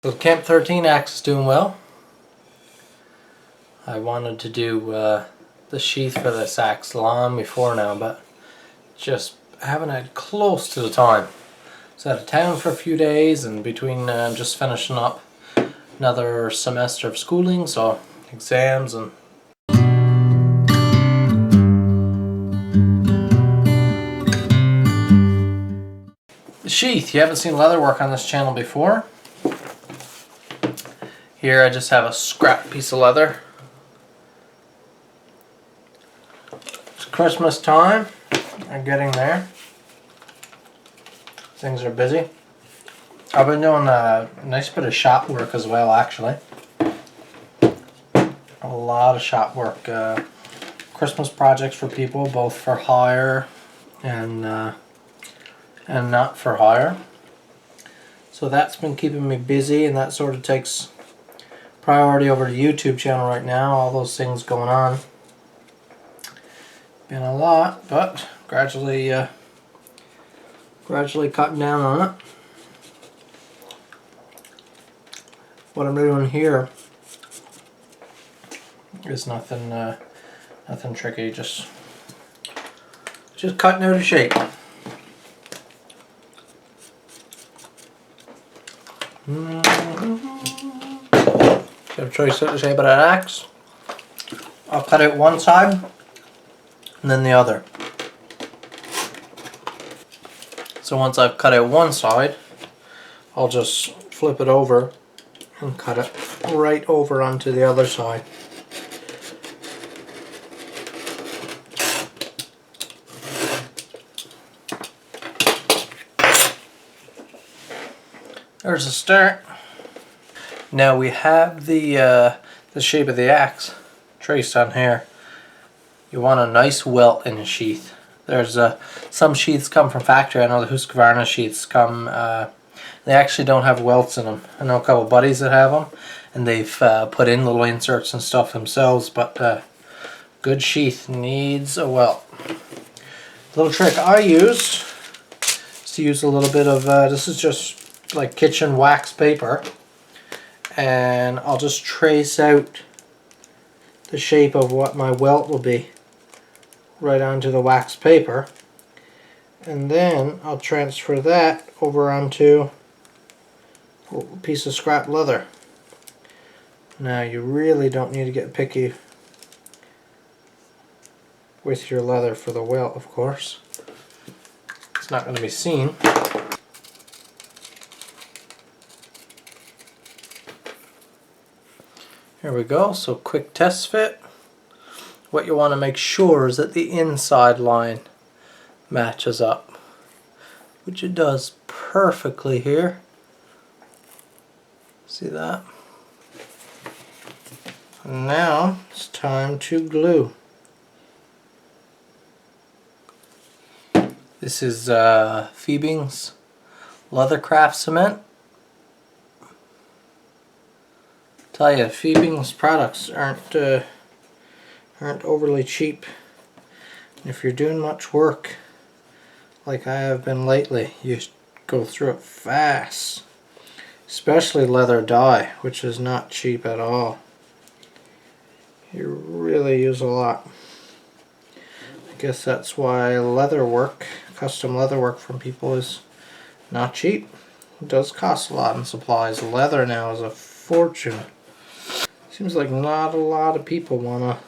So the Camp 13 axe is doing well. I wanted to do the sheath for this axe long before now, but just haven't had close to the time. So out of town for a few days, and between just finishing up another semester of schooling, so exams and the sheath. You haven't seen leather work on this channel before. Here I just have a scrap piece of leather. It's Christmas time. I'm getting there. Things are busy. I've been doing a nice bit of shop work as well, actually. A lot of shop work. Christmas projects for people, both for hire and not for hire. So that's been keeping me busy, and that sort of takes priority over the YouTube channel right now. All those things going on. Been a lot, but gradually cutting down on it. What I'm doing here is nothing tricky. Just cutting out a shape. So try to set the shape of that axe. I'll cut out one side and then the other. So once I've cut out one side, I'll just flip it over and cut it right over onto the other side. There's a start. Now we have the shape of the axe traced on here. You want a nice welt in a sheath. There's some sheaths come from factory. I know the Husqvarna sheaths come. They actually don't have welts in them. I know a couple buddies that have them, and they've put in little inserts and stuff themselves. But good sheath needs a welt. The little trick I use is to use a little bit of this is just like kitchen wax paper, and I'll just trace out the shape of what my welt will be right onto the wax paper, and then I'll transfer that over onto a piece of scrap leather. Now you really don't need to get picky with your leather for the welt, of course. It's not going to be seen. Here we go, so quick test fit. What you want to make sure is that the inside line matches up, which it does perfectly here. See that? And now it's time to glue. This is Phoebing's Leathercraft cement. Tell you, Phoebing's products aren't overly cheap. If you're doing much work like I have been lately, you go through it fast. Especially leather dye, which is not cheap at all. You really use a lot. I guess that's why leather work, custom leather work from people, is not cheap. It does cost a lot in supplies. Leather now is a fortune. Seems like not a lot of people wanna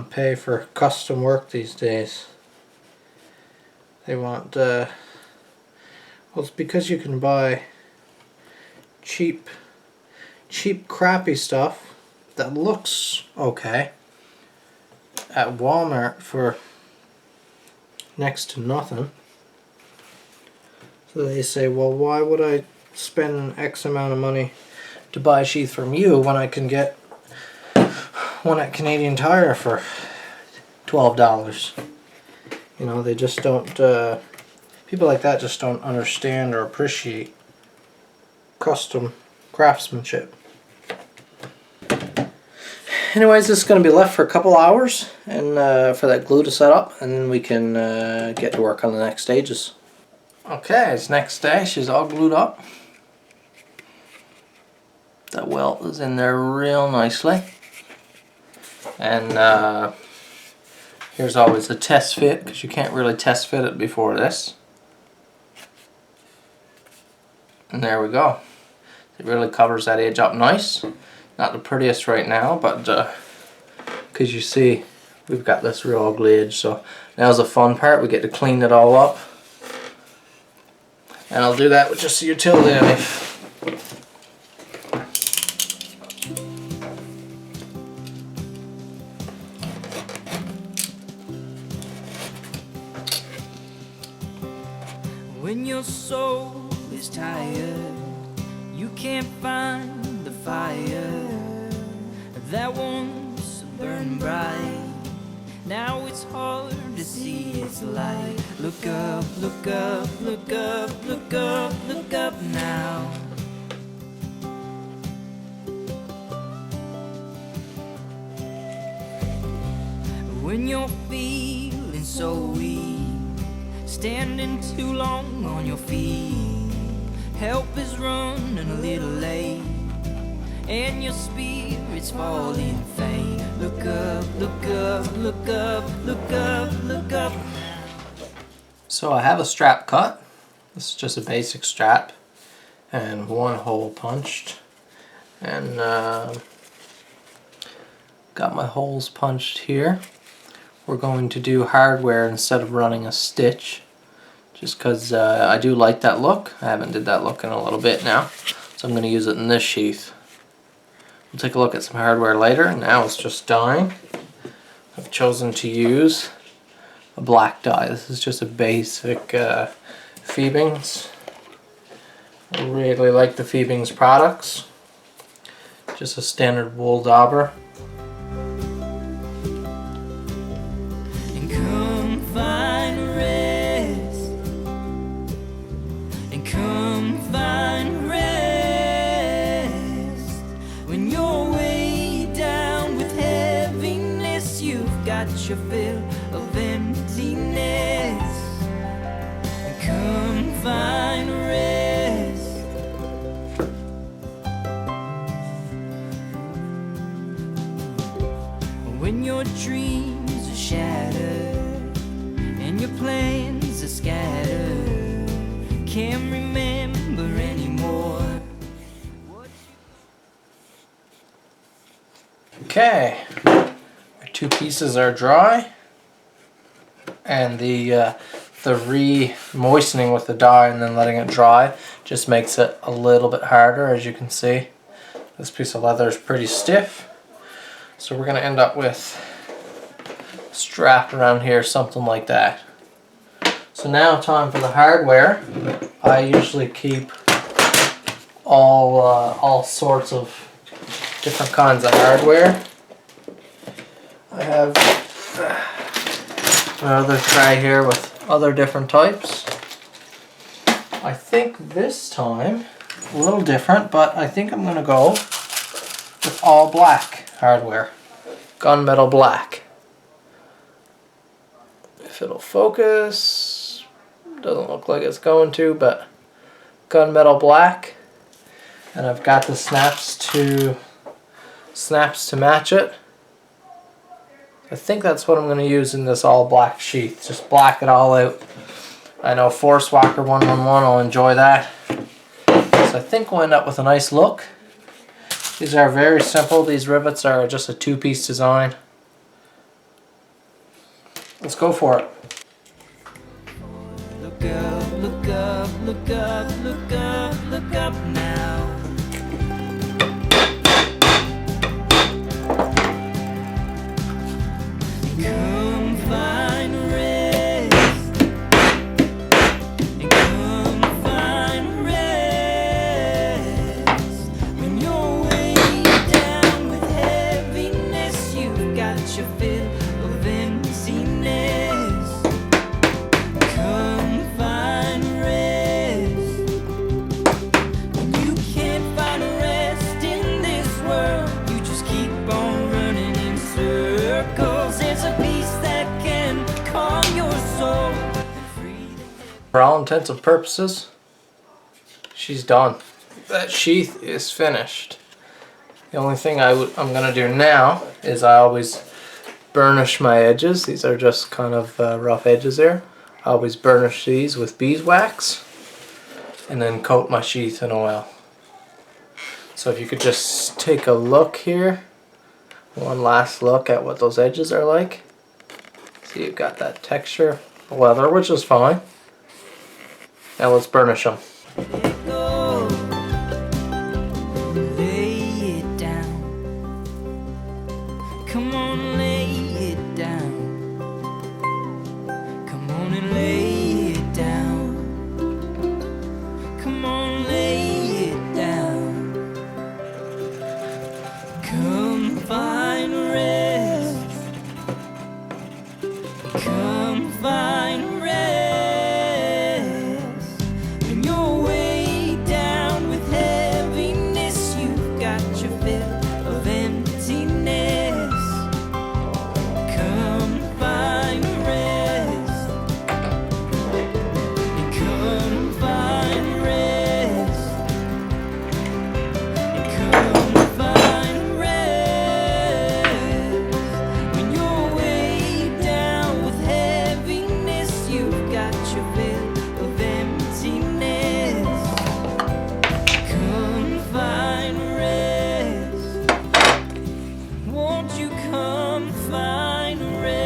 pay for custom work these days. They want well, it's because you can buy cheap crappy stuff that looks okay at Walmart for next to nothing. So they say, well, why would I spend X amount of money to buy a sheath from you when I can get one at Canadian Tire for $12? You know, they just don't, people like that just don't understand or appreciate custom craftsmanship. Anyways, this is going to be left for a couple hours and for that glue to set up, and then we can get to work on the next stages. Okay, it's next day. She's all glued up. That welt is in there real nicely. And here's always the test fit, because you can't really test fit it before this. And there we go. It really covers that edge up nice. Not the prettiest right now, but because you see we've got this real ugly edge. So now's the fun part. We get to clean it all up. And I'll do that with just a utility knife. When your soul is tired, you can't find the fire that once burned bright. Now it's hard to see its light. Look up, look up, look up, look up, look up now. When you're feeling so weak, standing too long on your feet, help is running a little late, and your spirit's falling faint. Look up, look up, look up, look up, look up. So I have a strap cut. This is just a basic strap and one hole punched, and got my holes punched here. We're going to do hardware instead of running a stitch, just because I do like that look. I haven't did that look in a little bit now, so I'm going to use it in this sheath. We'll take a look at some hardware later. Now it's just dyeing. I've chosen to use a black dye. This is just a basic Phoebings. I really like the Phoebings products. Just a standard wool dauber. And come find rest, and come find rest. When you're way down with heaviness, you've got your fill of emptiness. And come find rest. When your dreams are shattered and your plans are scattered, can't remember anymore. Okay, our two pieces are dry, and the re-moistening with the dye and then letting it dry just makes it a little bit harder. As you can see, this piece of leather is pretty stiff, so we're going to end up with a strap around here, something like that. So now time for the hardware. I usually keep all sorts of different kinds of hardware. I have another tray here with other different types. I think this time a little different, but I think I'm gonna go with all black hardware, gunmetal black. If it'll focus, doesn't look like it's going to, but gunmetal black, and I've got the snaps to match it. I think that's what I'm going to use in this all black sheath. Just black it all out. I know Force Walker 111 will enjoy that. So I think we'll end up with a nice look. These are very simple. These rivets are just a two-piece design. Let's go for it. Look up, look up, look up, look up, look up now. Come find rest, and come find rest. When you're way down with heaviness, you've got your fill of emptiness. Come find rest. When you can't find rest in this world, you just keep on running in circles. There's a peace that can calm your soul. For all intents and purposes, she's done. That sheath is finished. The only thing I'm gonna do now is I always burnish my edges. These are just kind of rough edges there. I always burnish these with beeswax and then coat my sheath in oil. So if you could just take a look here, one last look at what those edges are like. See, you've got that texture of leather, which is fine. Now let's burnish them. Go, lay it down. Come on, lay it down. Come on and lay it down. Come on, lay it down. Come find rest. Come find rest. When you're way down with heaviness, you've got your fill of emptiness. Come find rest. Come find rest. Come find rest. When you're way down with heaviness, you've got your fill of emptiness. Come find rest. Won't you come find rest?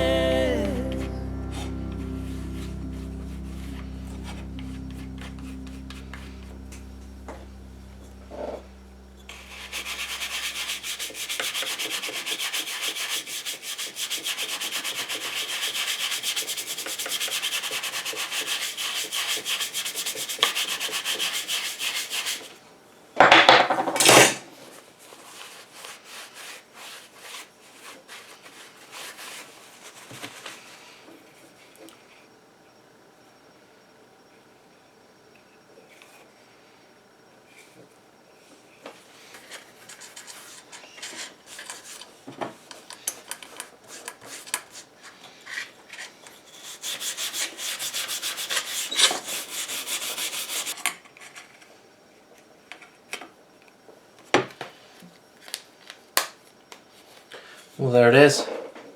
Well, there it is.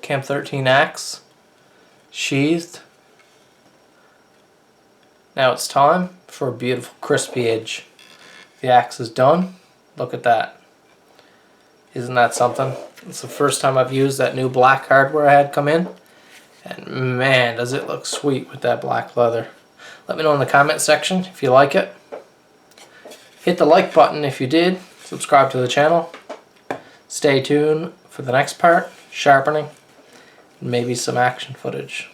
Camp 13 axe, sheathed. Now it's time for a beautiful crispy edge. The axe is done. Look at that. Isn't that something? It's the first time I've used that new black hardware I had come in. And man, does it look sweet with that black leather. Let me know in the comment section if you like it. Hit the like button if you did. Subscribe to the channel. Stay tuned for the next part, sharpening, and maybe some action footage.